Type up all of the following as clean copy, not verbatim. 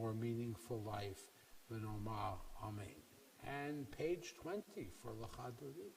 more meaningful life. V'nomar Amen. And page 20 for Lecha Dodi.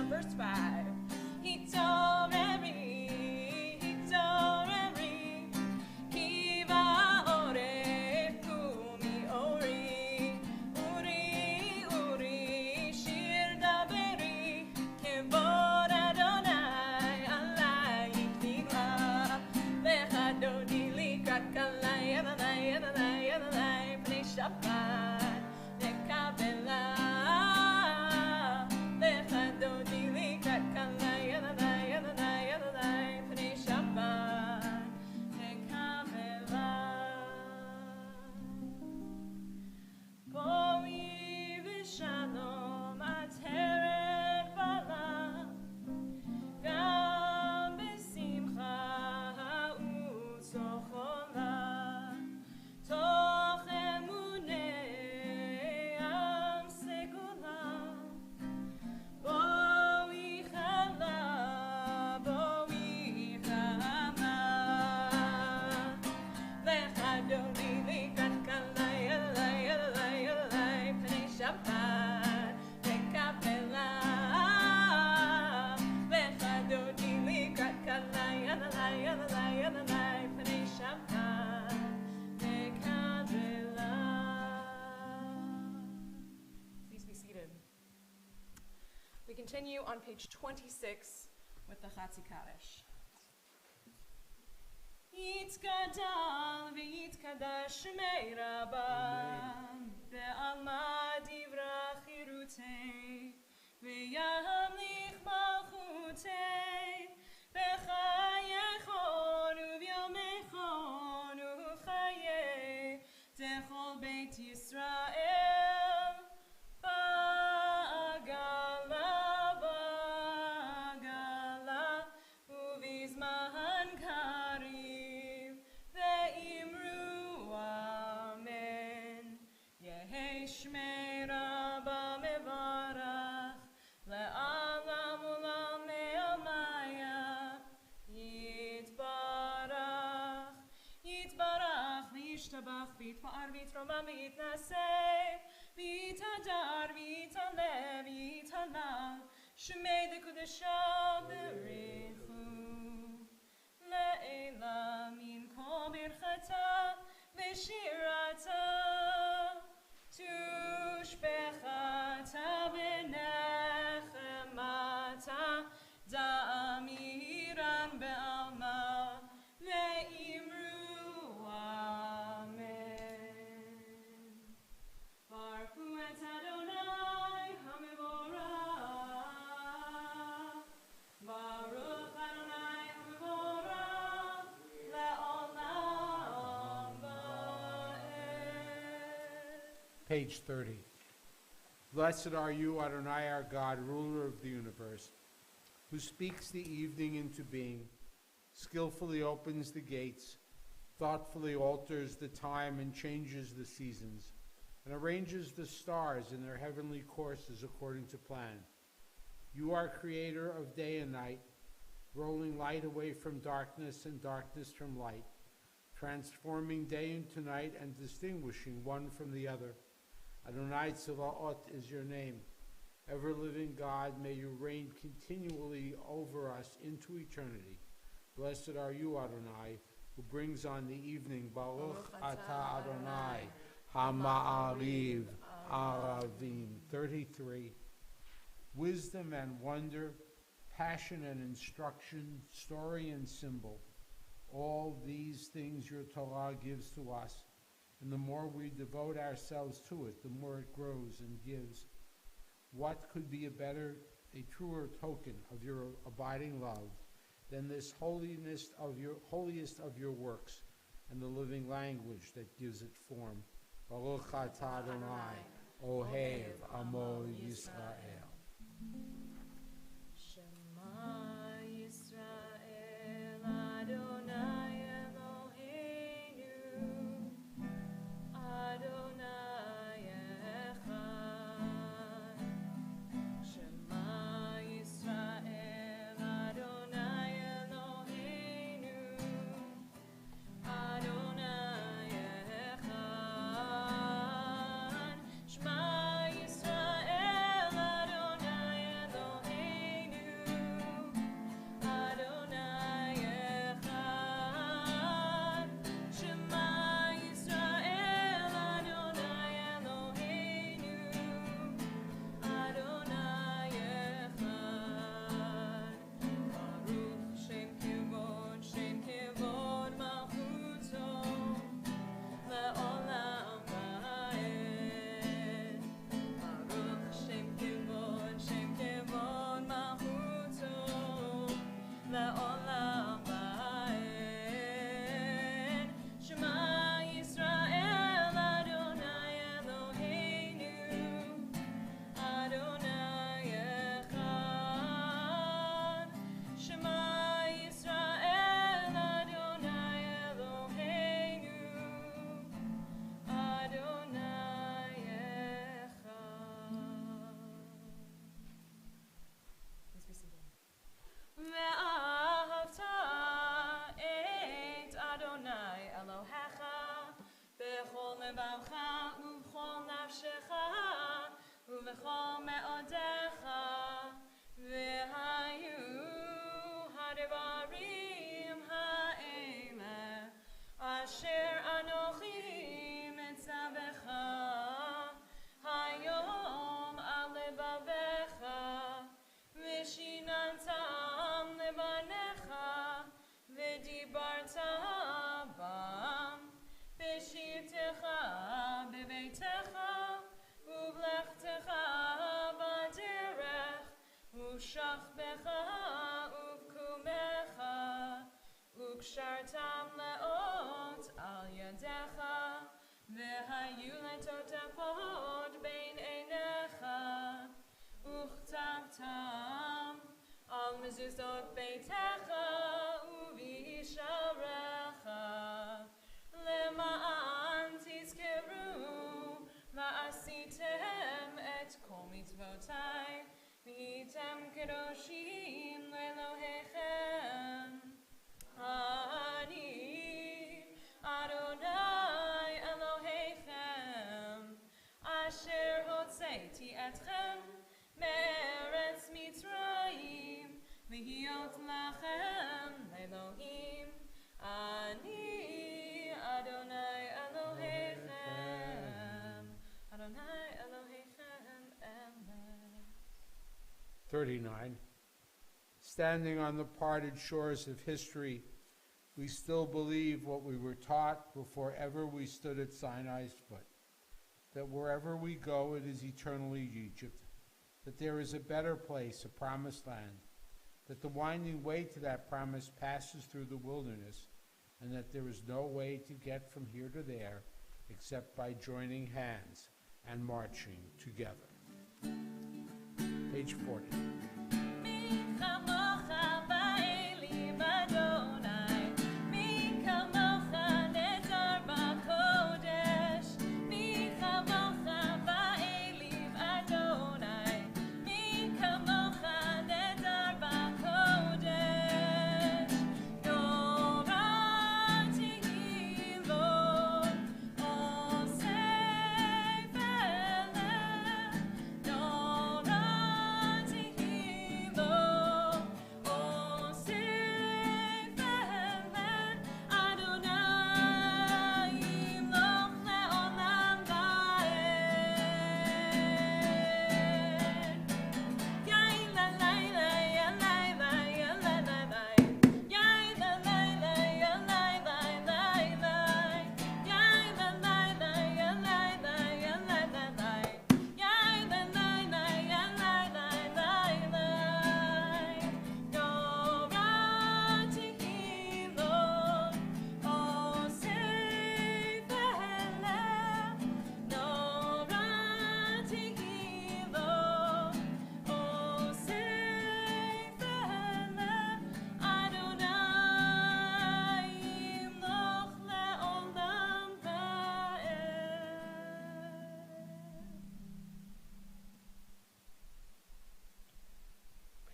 Verse 5. We continue on page 26 with the Chatzi Kaddish. Yitkadal v'yitkadash shmei Rabba be'alma divra chirutei v'yamlich malchutei b'chayechon u'v'yomechon u'chayei techol beit Yisrael ba'agala ba'agala u'vizman kariv ve'imru amen Yehei shmei Rabba mevarach le'alam u'lam me'amaya yitbarach yitbarach v'yishtabach v'yitfa'ar v'yitroma v'yitnaseh v'yitadar v'yitaleh v'yitalal shmei dekudesha b'richu le'ela min kol birchata v'shirata tushbechata v'nechemata da'amiran be'alma ve'imru amen. Baruch et Adonai HaMevorach Baruch Page 30. Blessed are you, Adonai, our God, ruler of the universe, who speaks the evening into being, skillfully opens the gates, thoughtfully alters the time and changes the seasons, and arranges the stars in their heavenly courses according to plan. You are creator of day and night, rolling light away from darkness and darkness from light, transforming day into night and distinguishing one from the other. Adonai Tzevaot is your name. Ever-living God, may you reign continually over us into eternity. Blessed are you, Adonai, who brings on the evening. Baruch atah Adonai, Hama'ariv Aravim. 33. Wisdom and wonder, passion and instruction, story and symbol. All these things your Torah gives to us, and the more we devote ourselves to it, the more it grows and gives. What could be a truer token of your abiding love than this holiest of your works and the living language that gives it form? Baruch atah Adonai, Ohev Amo Yisrael. ובכל מאודיך, והיו הדברים האלה, אשר אנוכי מצווך היום על לבביך, ושיננתם לבניך, ודיברת בם, בשבתך בביתך, ובלכתך בדרך, ושכבך ובקומך, וקשרתם לאות על ידיך, והיו לטוטפות בין עיניך, וכתבתם על מזוזות ביתך ובשעריך, למען תזכרו ועשיתם את כל מצוותיי, והייתם קדושים לאלוהיכם. אני אדוני אלוהיכם, אשר הוצאתי אתכם מארץ מצרים, להיות לכם לאלוהים. אני אדוני אלוהיכם, אדוני אלוהיכם אמת. 39. Standing on the parted shores of history, we still believe what we were taught before ever we stood at Sinai's foot, that wherever we go it is eternally Egypt, that there is a better place, a promised land, that the winding way to that promise passes through the wilderness, and that there is no way to get from here to there except by joining hands and marching together. Page 40.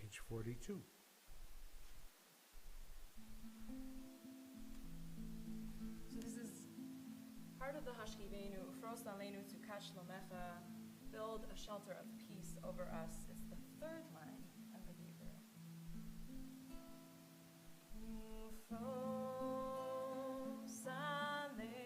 Page 42. So this is part of the Hashkivenu, Ufros Aleinu Tukash Lomecha, build a shelter of peace over us. It's the third line of the Hebrew. Ufros Aleinu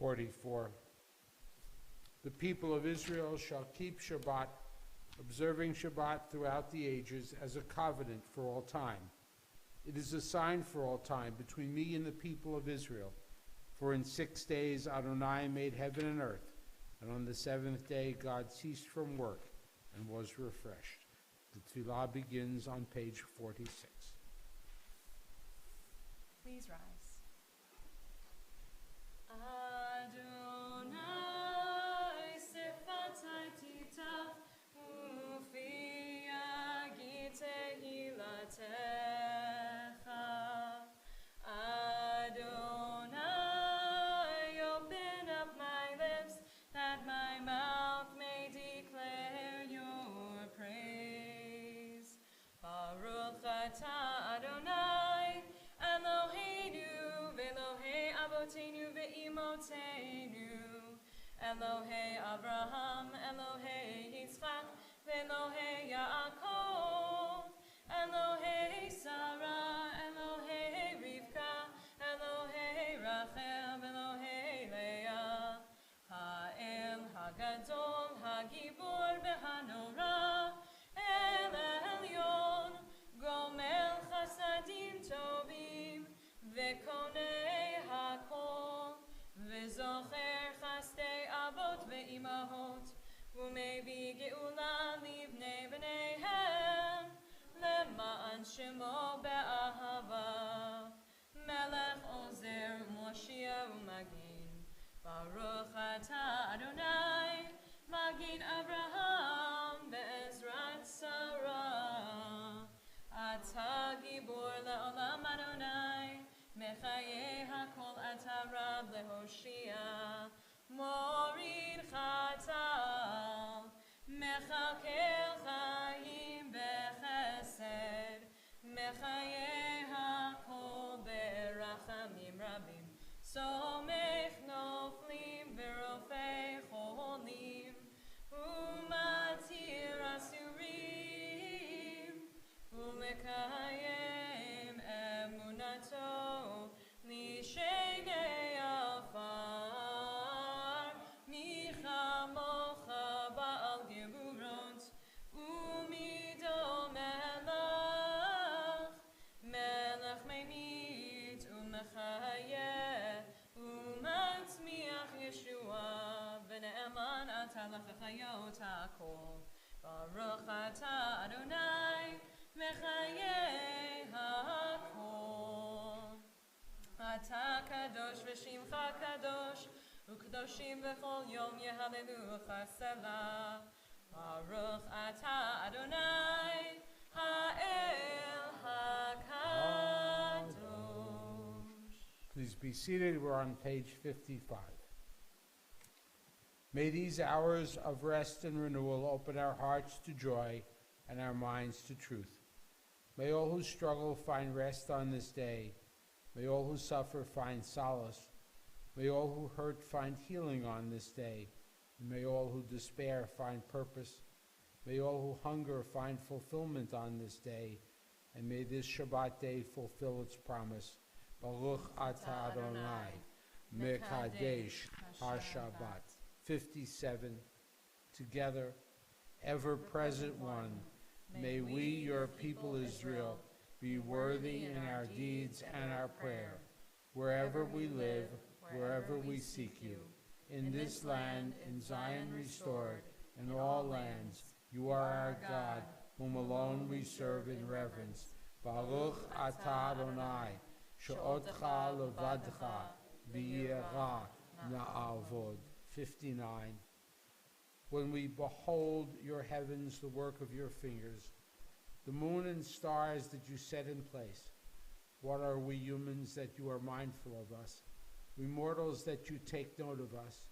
.44. The people of Israel shall keep Shabbat, observing Shabbat throughout the ages as a covenant for all time. It is a sign for all time between me and the people of Israel. For in 6 days Adonai made heaven and earth, and on the seventh day God ceased from work and was refreshed. The tefillah begins on page 46. Please rise. Elohei Abraham, Elohei Yitzchak, Elohei Yaakov, Elohei Sarah, Elohei Rivka, Elohei Rachel, Elohei Leah, Ha'el Hagadol, Hagibor Behanora, El Elyon, Gomel Chasadim Tovim, Vekonei Hakol, Vezocher Imahot, Umevi Geula Livnei B'neihem, Lema'an Shemo Be'ahava, Melech Ozer Moshia Umagin, Baruch Atah Adonai, Magin Abraham Be'ezrat Sarah, Atah Gibor La'olam Adonai, Mechayim מכלכל חיים בחסד, מחיי הכל ברחמים רבים, סומך נופלים ורופא חולים, ומתיר אסורים, ומקיים אמונתו לשני עפר, מי כמוך בעל גבורות ומידו מלך, מלך ממית ומחיה ומצמיח ישועה, ונאמן אתה לחיות הכל. ברוך אתה אדוני מחיי הכל. אתה קדוש ושמך קדוש, וקדושים בכל יום יהללוך סלה. ברוך אתה אדוני האל הקדוש. Please be seated. We're on page 55. May these hours of rest and renewal open our hearts to joy and our minds to truth. May all who struggle find rest on this day. May all who suffer find solace. May all who hurt find healing on this day. And may all who despair find purpose. May all who hunger find fulfillment on this day. And may this Shabbat day fulfill its promise. Baruch atah Adonai, Mekadesh HaShabbat. 57. Together, ever-present one, may we, your people Israel, be worthy in our deeds and our prayer, wherever we live, wherever we seek you. In this land, in Zion restored, in all lands, you are our God, whom alone we serve in reverence. Baruch atah Adonai, she'otcha levadcha, v'yirah na'avod. 59. When we behold your heavens, the work of your fingers, the moon and stars that you set in place, what are we humans that you are mindful of us? We mortals that you take note of us.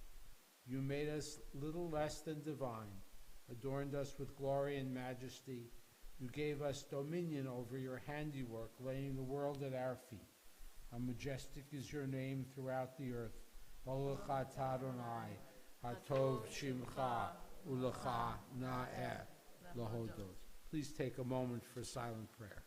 You made us little less than divine, adorned us with glory and majesty. You gave us dominion over your handiwork, laying the world at our feet. How majestic is your name throughout the earth. Baruch atah Adonai, hatov shimcha, ulecha na'eh lahodot. Please take a moment for silent prayer.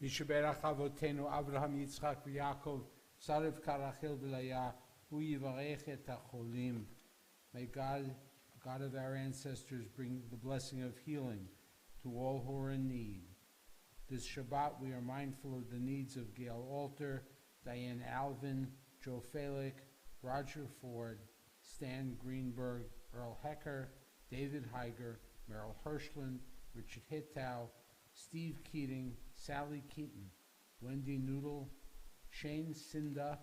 Mishaberach Avotenu Abraham Yitzchak v'Yaakov Sarev Karachel V'Leah Hu Yivarech et HaCholim. May God of our ancestors, bring the blessing of healing to all who are in need. This Shabbat, we are mindful of the needs of Gail Alter, Diane Alvin, Joe Falick, Roger Ford, Stan Greenberg, Earl Hecker, David Heiger, Merrill Hirschland, Richard Hittow, Steve Keating, Sally Keaton, Wendy Noodle, Shane Cinda,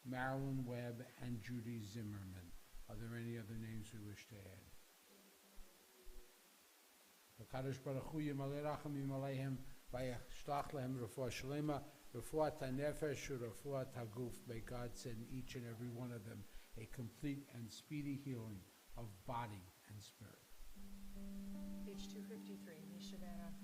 Marilyn Webb, and Judy Zimmerman. Are there any other names we wish to add? HaKadosh Baruch Hu Yimalei Rachamim Aleihim v'yashlach lehem refuah shlema, refuat hanefesh u'refuat haguf. May God send each and every one of them a complete and speedy healing of body and spirit. Page 253, Mishaberach.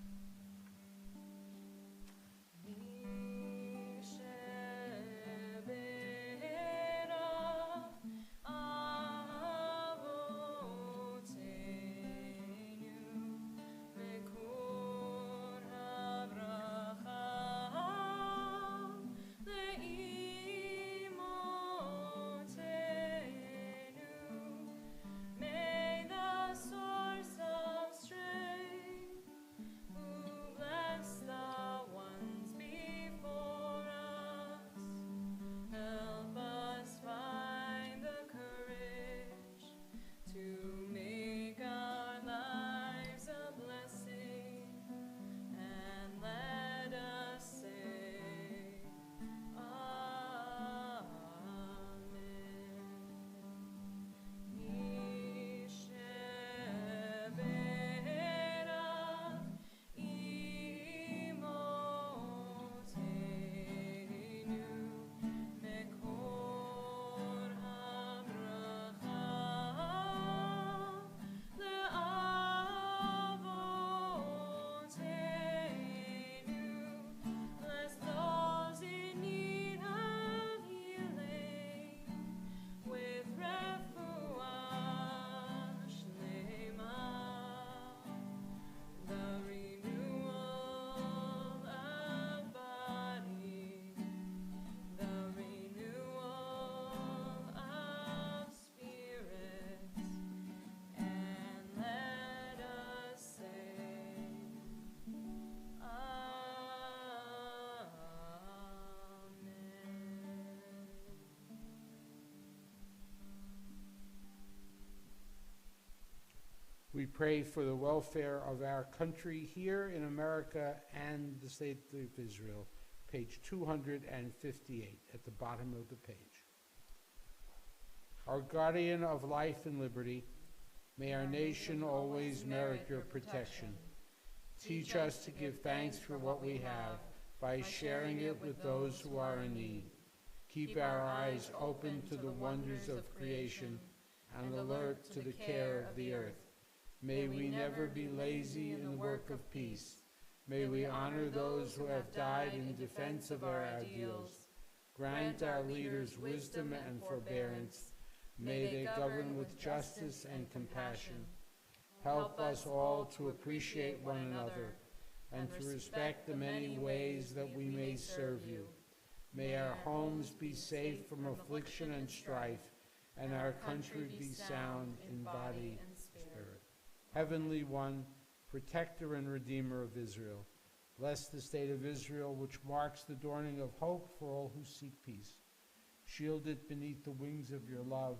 We pray for the welfare of our country here in America and the state of Israel. Page 258 at the bottom of the page. Our guardian of life and liberty, may our nation always merit your protection. Teach us to give thanks for what we have by sharing it with those who are in need. Keep our eyes open to the wonders of creation and alert to the care of the earth. May we never be lazy in the work of peace. May we honor those who have died in defense of our ideals. Grant our leaders wisdom and forbearance. May they govern with justice and compassion. Help us all to appreciate one another and to respect the many ways that we may serve you. May our homes be safe from affliction and strife, and our country be sound in body and spirit. Heavenly One, protector and redeemer of Israel, bless the state of Israel, which marks the dawning of hope for all who seek peace. Shield it beneath the wings of your love.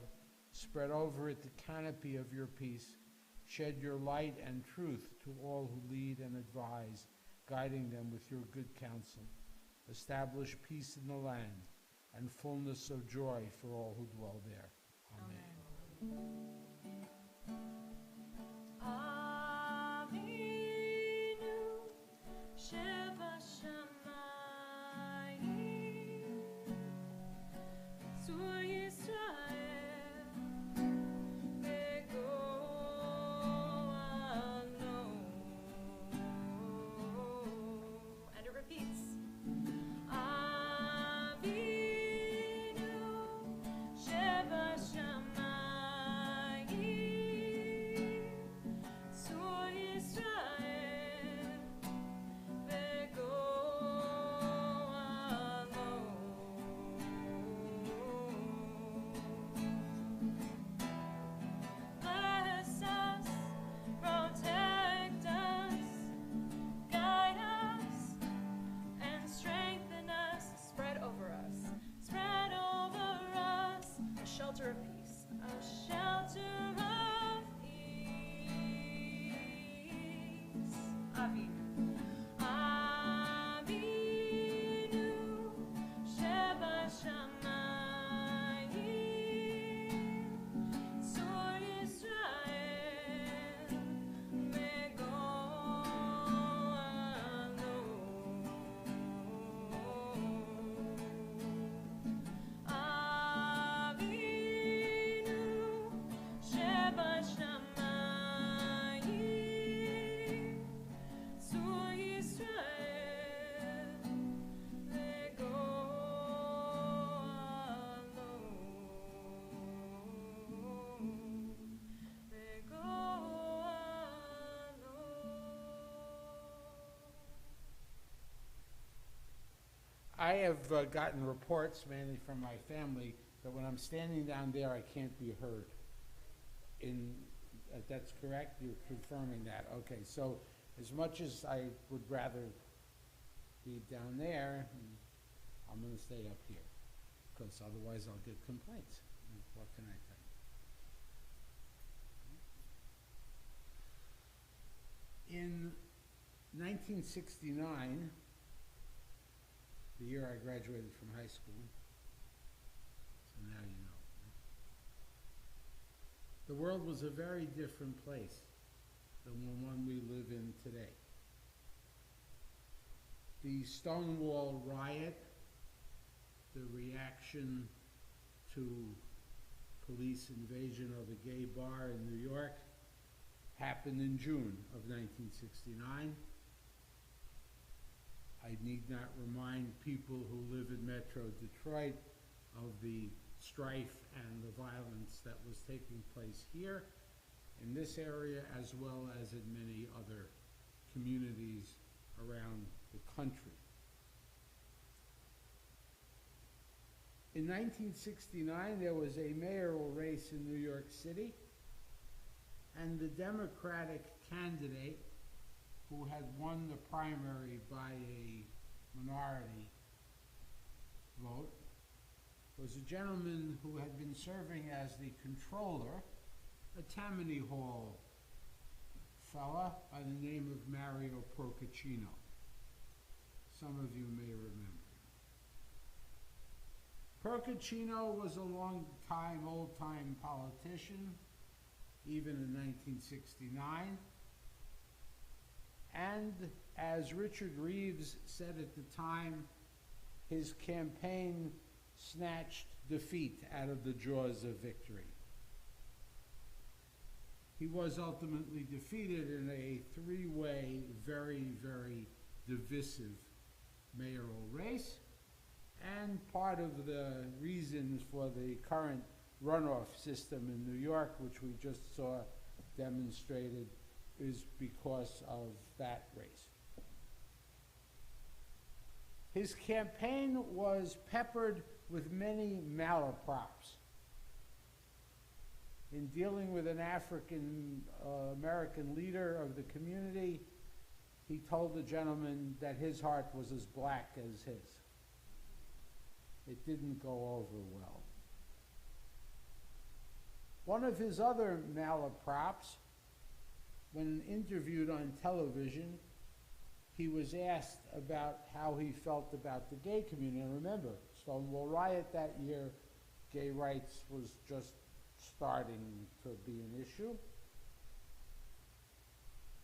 Spread over it the canopy of your peace. Shed your light and truth to all who lead and advise, guiding them with your good counsel. Establish peace in the land and fullness of joy for all who dwell there. Amen. I have gotten reports, mainly from my family, that when I'm standing down there, I can't be heard. That's correct? You're confirming that? Okay, so as much as I would rather be down there, I'm going to stay up here, because otherwise I'll get complaints. What can I tell you? In 1969, the year I graduated from high school, so now you know, right? The world was a very different place than the one we live in today. The Stonewall riot, the reaction to police invasion of a gay bar in New York, happened in June of 1969. I need not remind people who live in Metro Detroit of the strife and the violence that was taking place here in this area, as well as in many other communities around the country. In 1969, there was a mayoral race in New York City, and the Democratic candidate who had won the primary by a minority vote was a gentleman who had been serving as the controller, a Tammany Hall fella by the name of Mario Procaccino. Some of you may remember him. Procaccino was a long-time, old-time politician, even in 1969. And as Richard Reeves said at the time, his campaign snatched defeat out of the jaws of victory. He was ultimately defeated in a three-way, very, very divisive mayoral race. And part of the reasons for the current runoff system in New York, which we just saw demonstrated, is because of that race. His campaign was peppered with many malaprops. In dealing with an African American leader of the community, he told the gentleman that his heart was as black as his. It didn't go over well. One of his other malaprops, when interviewed on television, he was asked about how he felt about the gay community. And remember, Stonewall riot that year, gay rights was just starting to be an issue.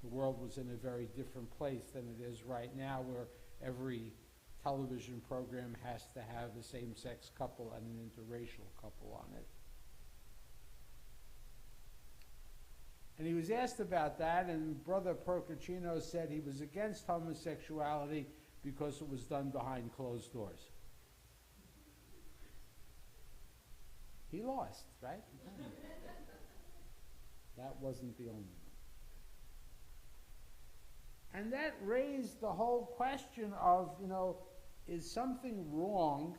The world was in a very different place than it is right now, where every television program has to have a same-sex couple and an interracial couple on it. And he was asked about that, and Brother Procaccino said he was against homosexuality because it was done behind closed doors. He lost, right? That wasn't the only one. And that raised the whole question of, is something wrong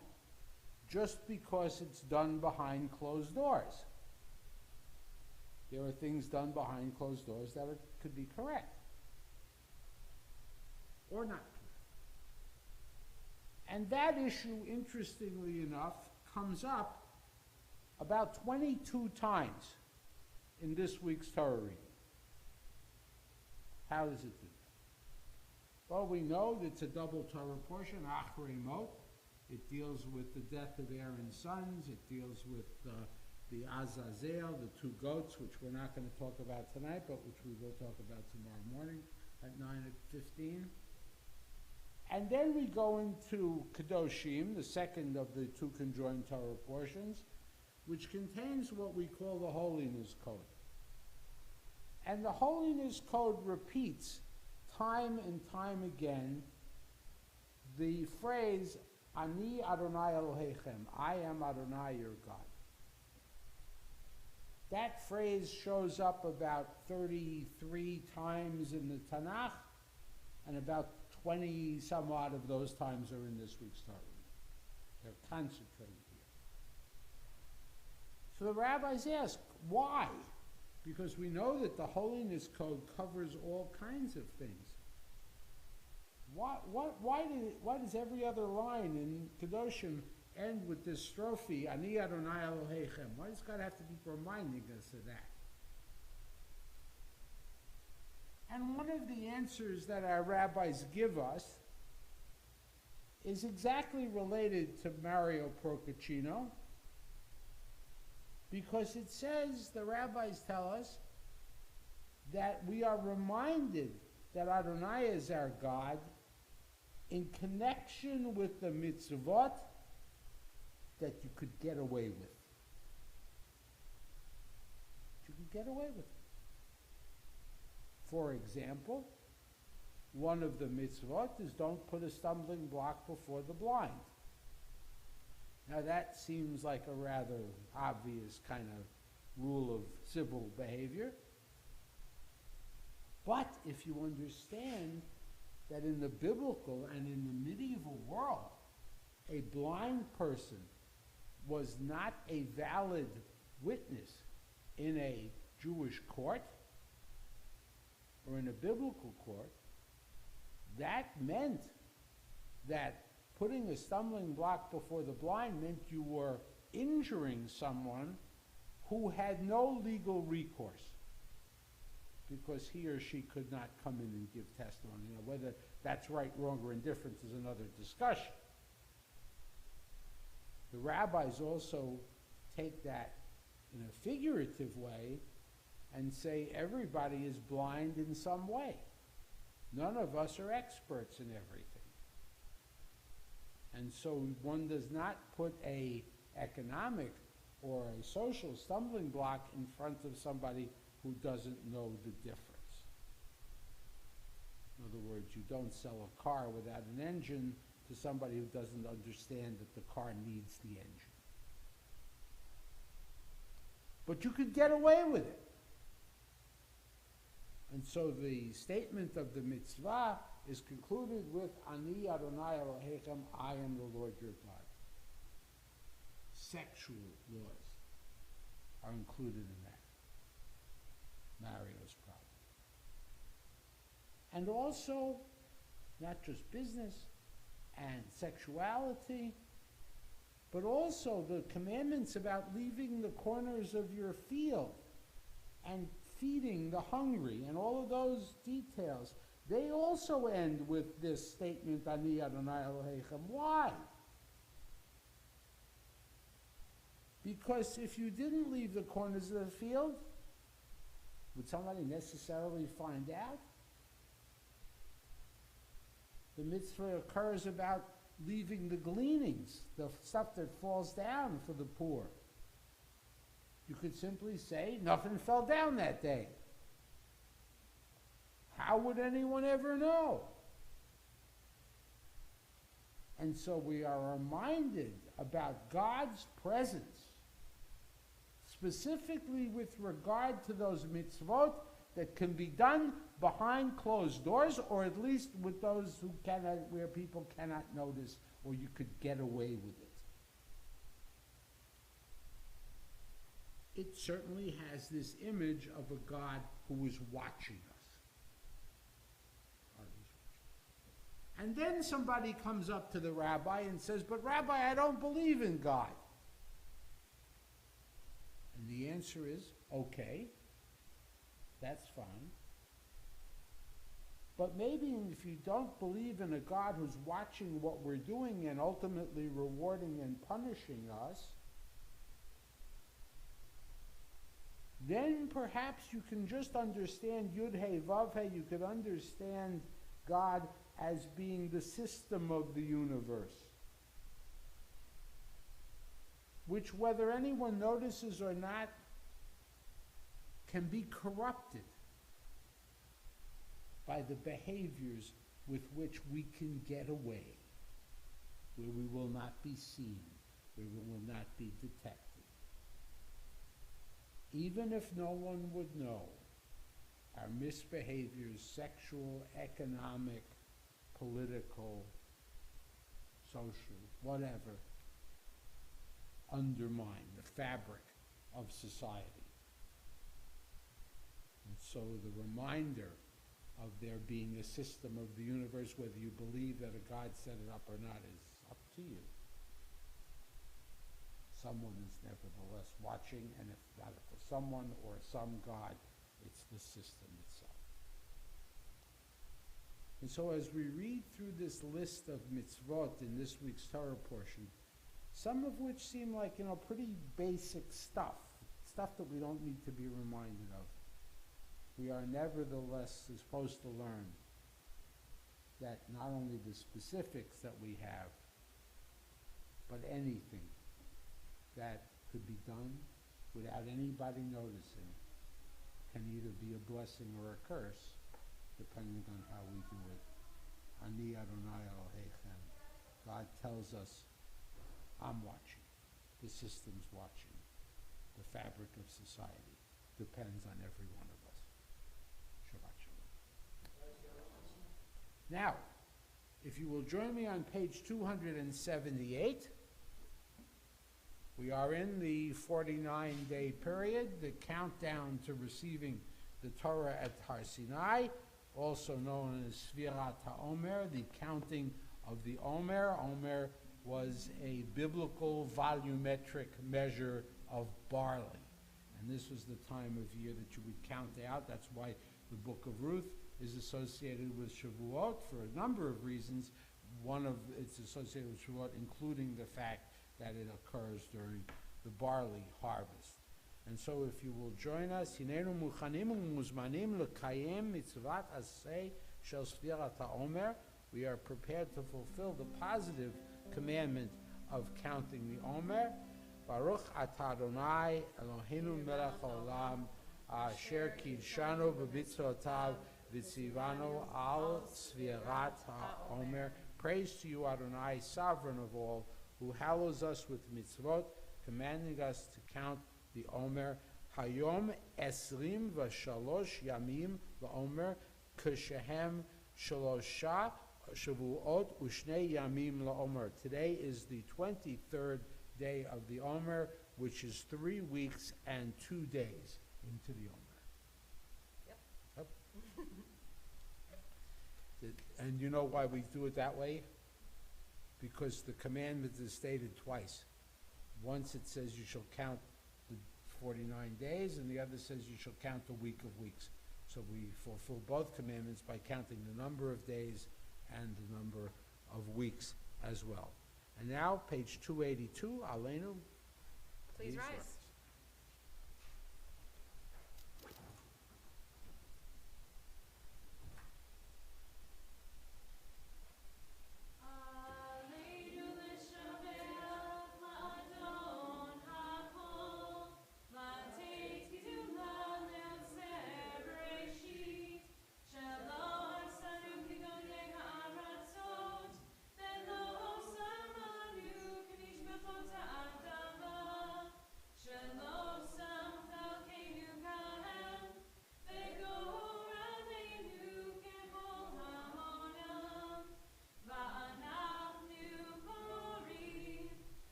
just because it's done behind closed doors? There are things done behind closed doors that could be correct or not correct. And that issue, interestingly enough, comes up about 22 times in this week's Torah reading. How does it do that? Well, we know that it's a double Torah portion, Achrei Mot. It deals with the death of Aaron's sons. It deals with the Azazel, the two goats, which we're not going to talk about tonight, but which we will talk about tomorrow morning at 9:15. And then we go into Kedoshim, the second of the two conjoined Torah portions, which contains what we call the Holiness Code. And the Holiness Code repeats time and time again the phrase, Ani Adonai Elohechem, I am Adonai your God. That phrase shows up about 33 times in the Tanakh, and about 20 some odd of those times are in this week's Torah reading. They're concentrated here. So the rabbis ask, why? Because we know that the holiness code covers all kinds of things. Why does every other line in Kedoshim end with this strophe, Ani Adonai Elohechem? Why does God have to keep reminding us of that? And one of the answers that our rabbis give us is exactly related to Mario Procaccino, because it says, the rabbis tell us, that we are reminded that Adonai is our God in connection with the mitzvot that you could get away with. You could get away with it. For example, one of the mitzvot is don't put a stumbling block before the blind. Now that seems like a rather obvious kind of rule of civil behavior. But if you understand that in the biblical and in the medieval world, a blind person was not a valid witness in a Jewish court or in a biblical court, that meant that putting a stumbling block before the blind meant you were injuring someone who had no legal recourse, because he or she could not come in and give testimony. You know, whether that's right, wrong, or indifferent is another discussion. The rabbis also take that in a figurative way and say everybody is blind in some way. None of us are experts in everything. And so one does not put a economic or a social stumbling block in front of somebody who doesn't know the difference. In other words, you don't sell a car without an engine to somebody who doesn't understand that the car needs the engine. But you could get away with it. And so the statement of the mitzvah is concluded with, Ani Adonai Elohechem, I am the Lord your God. Sexual laws are included in that. Mario's problem. And also, not just business and sexuality, but also the commandments about leaving the corners of your field and feeding the hungry and all of those details. They also end with this statement, Ani Adonai Elohechem. Why? Because if you didn't leave the corners of the field, would somebody necessarily find out? The mitzvah occurs about leaving the gleanings, the stuff that falls down for the poor. You could simply say, nothing fell down that day. How would anyone ever know? And so we are reminded about God's presence, specifically with regard to those mitzvot that can be done behind closed doors, or at least with those who cannot, where people cannot notice, or you could get away with it. It certainly has this image of a God who is watching us. And then somebody comes up to the rabbi and says, but Rabbi, I don't believe in God. And the answer is, okay, that's fine. But maybe if you don't believe in a God who's watching what we're doing and ultimately rewarding and punishing us, then perhaps you can just understand Yud Hey Vav Hey. You could understand God as being the system of the universe, which, whether anyone notices or not, can be corrupted by the behaviors with which we can get away, where we will not be seen, where we will not be detected. Even if no one would know, our misbehaviors, sexual, economic, political, social, whatever, undermine the fabric of society. And so the reminder of there being a system of the universe, whether you believe that a God set it up or not, is up to you. Someone is nevertheless watching, and if not for someone or some God, it's the system itself. And so as we read through this list of mitzvot in this week's Torah portion, some of which seem like, pretty basic stuff that we don't need to be reminded of, we are nevertheless supposed to learn that not only the specifics that we have, but anything that could be done without anybody noticing can either be a blessing or a curse, depending on how we do it. Ani Adonai Elohechem. God tells us, I'm watching. The system's watching. The fabric of society depends on every one of us. Shabbat Shalom. Now, if you will join me on page 278, we are in the 49-day period, the countdown to receiving the Torah at Har Sinai, also known as Sfirat HaOmer, the counting of the Omer. Omer was a biblical volumetric measure of barley. And this was the time of year that you would count out. That's why the book of Ruth is associated with Shavuot for a number of reasons. One of it's associated with Shavuot, including the fact that it occurs during the barley harvest. And so if you will join us, Hinenu muchanim umuzmanim lekayem mitzvat aseh shel sfirat haomer. We are prepared to fulfill the positive commandment of counting the Omer. Baruch atah Adonai Eloheinu melech haolam asher kidshanu b'mitzvotav v'tzivanu al sfirat haomer. Praise to you, Adonai, sovereign of all, who hallows us with mitzvot, commanding us to count the Omer. Hayom esrim v'shalosh yamim la'omer kshehem shalosha shavuot ushnei yamim la'omer. Today is the 23rd day of the Omer, which is 3 weeks and 2 days into the Omer. Yep. And you know why we do it that way? Because the commandment is stated twice. Once it says you shall count the 49 days, and the other says you shall count the week of weeks. So we fulfill both commandments by counting the number of days and the number of weeks as well. And now, page 282, Aleinu. Please rise.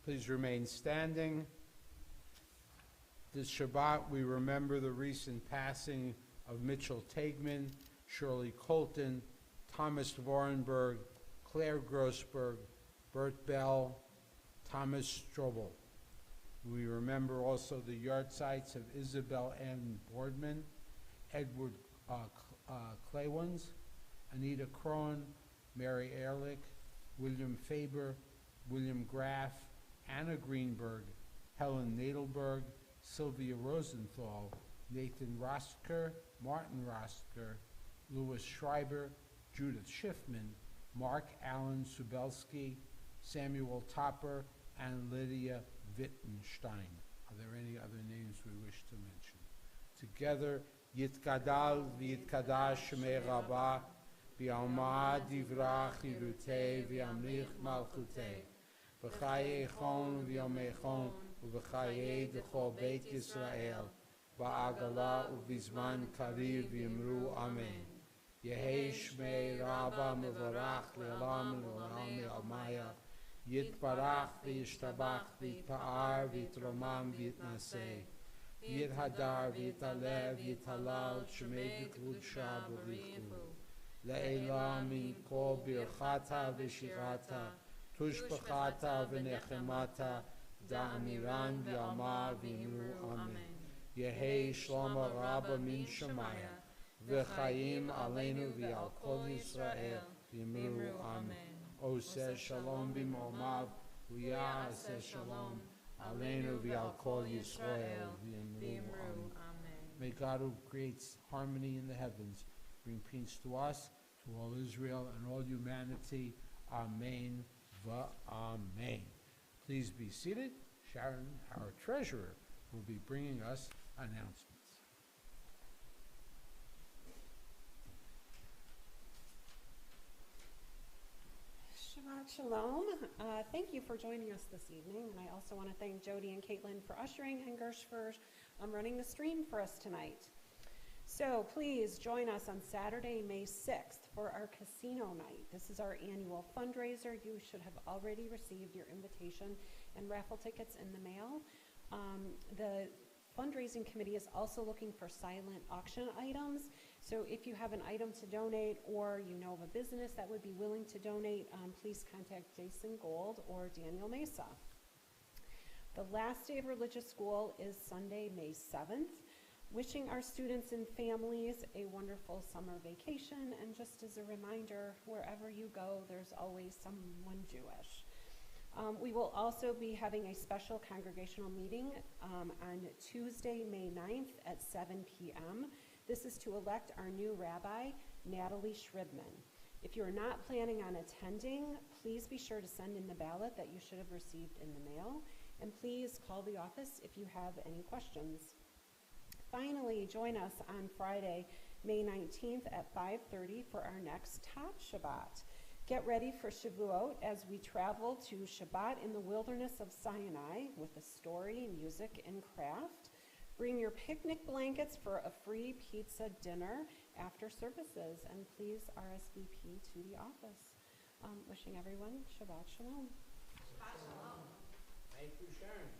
Please remain standing. This Shabbat, we remember the recent passing of Mitchell Taigman, Shirley Colton, Thomas Vorenberg, Claire Grossberg, Bert Bell, Thomas Strobel. We remember also the yard sites of Isabel N. Boardman, Edward Claywans, Anita Krohn, Mary Ehrlich, William Faber, William Graff, Anna Greenberg, Helen Nadelberg, Sylvia Rosenthal, Nathan Rostker, Martin Rostker, Louis Schreiber, Judith Schiffman, Mark Allen Subelski, Samuel Topper, and Lydia Wittgenstein. Are there any other names we wish to mention? Together, Yitkadal v'yitkadash shmei Rabbah, v'yalma divrach yirutei v'yamlich malchutei, v'chaye chon v'yomei chon, u'v'chaye d'chol beit Yisrael, ba'agala u'vizman kariv v'yimru amen. Yehei shmei Rabbah mevorach le'olam le'olam le'almaya, Yitbarach v'yishtabach v'yitpa'ar v'yitromam v'yitnaseh, v'yithadar v'yitalev v'yitalal shmei b'kvudsha b'richu, le'elam min kol birchata v'shirata, tushbachata v'nechemata, da'amiran v'yalma v'yimru amen. Yehei shlomo Rabba min Shemaya, v'chayim aleinu v'yal kol Yisrael v'yimru amen. Oseh shalom b'momav, v'yah aseh shalom, aleinu v'yal kol Yisrael v'yimru amen. May God, who creates harmony in the heavens, bring peace to us, to all Israel, and all humanity. Amen v'amen. Please be seated. Sharon, our treasurer, will be bringing us announcements. Shabbat Shalom. Thank you for joining us this evening. And I also want to thank Jody and Caitlin for ushering and Gersh for running the stream for us tonight. So please join us on Saturday, May 6th for our casino night. This is our annual fundraiser. You should have already received your invitation and raffle tickets in the mail. The fundraising committee is also looking for silent auction items. So if you have an item to donate or you know of a business that would be willing to donate, please contact Jason Gold or Daniel Mesa. The last day of religious school is Sunday, May 7th. Wishing our students and families a wonderful summer vacation, and just as a reminder, wherever you go, there's always someone Jewish. We will also be having a special congregational meeting on Tuesday, May 9th at 7 p.m. This is to elect our new rabbi, Natalie Shribman. If you're not planning on attending, please be sure to send in the ballot that you should have received in the mail, and please call the office if you have any questions. Finally, join us on Friday, May 19th at 5:30 for our next Top Shabbat. Get ready for Shavuot as we travel to Shabbat in the wilderness of Sinai with a story, music, and craft. Bring your picnic blankets for a free pizza dinner after services, and please RSVP to the office. Wishing everyone Shabbat Shalom. Shabbat Shalom. Thank you, Sharon.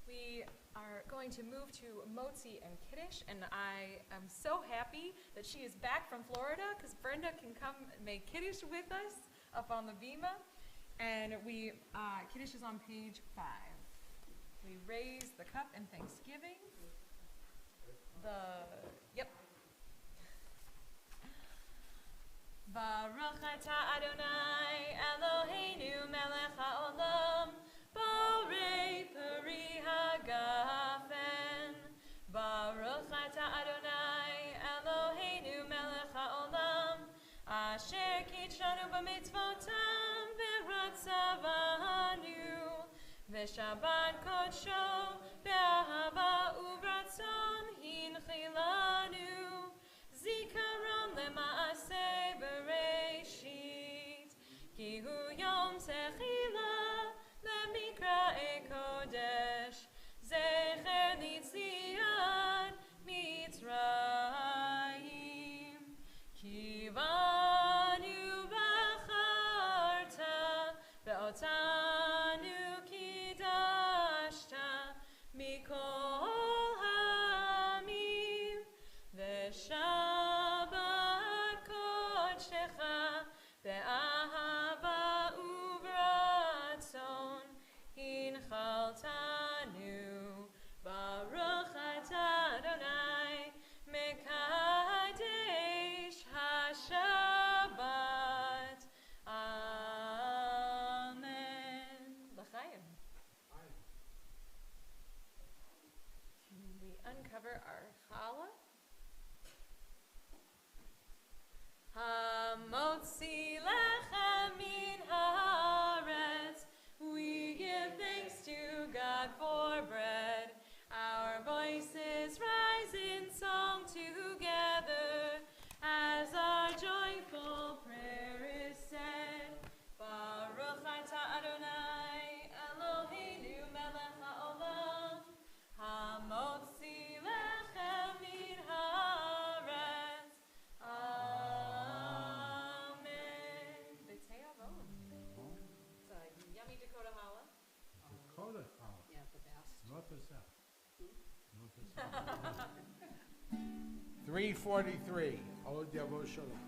We are going to move to Motzi and Kiddush, and I am so happy that she is back from Florida because Brenda can come and make Kiddush with us up on the bima. And Kiddush is on page 5. We raise the cup in thanksgiving. Baruch atah Adonai Eloheinu melech haolam, borei peri hagafen. Baruch atah Adonai Eloheinu melech haolam, asher kitshanu b'mitzvotam v'ratzavanu, v'shabbat kodsho be'ahava u'ratzon hinchilanu, zikaron lema'aseh bereshit, ki hu yom techila lemikra'e kodesh, zecher litziat mitzrayim, ki banu b'charta North or south? North or south? 343. Od Yavo Shalom.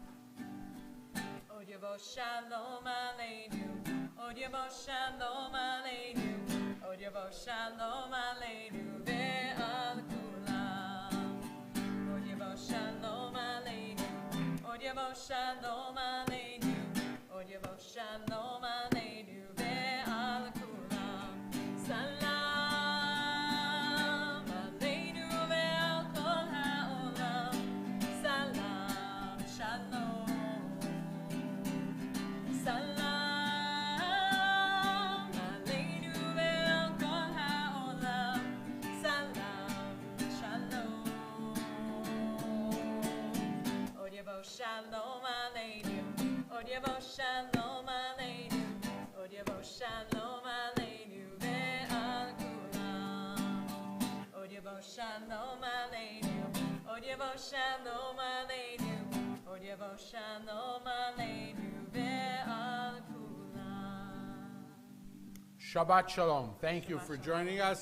Od Yavo Shalom Aleinu. Od Yavo Shalom Aleinu. Od Yavo Shalom Aleinu ve'al kulam. Od Yavo Shalom Aleinu. Od Yavo Shalom Aleinu. Od Yavo Shalom Aleinu ve'al kulam. Salam Aleinu ve'al kol ha'olam. Salam Shalom. Salam Aleinu ve'al kol ha'olam. Salam Shalom. Od Yavo Shalom Aleinu. Od Yavo Shalom Aleinu. Od Yavo Shalom Aleinu ve'al kulam. Od Yavo Shalom Aleinu. Od Yavo Shalom Aleinu. Od Yavo Shalom Aleinu ve'al kulam. Shabbat Shalom. Thank you Shabbat for Shalom. joining us.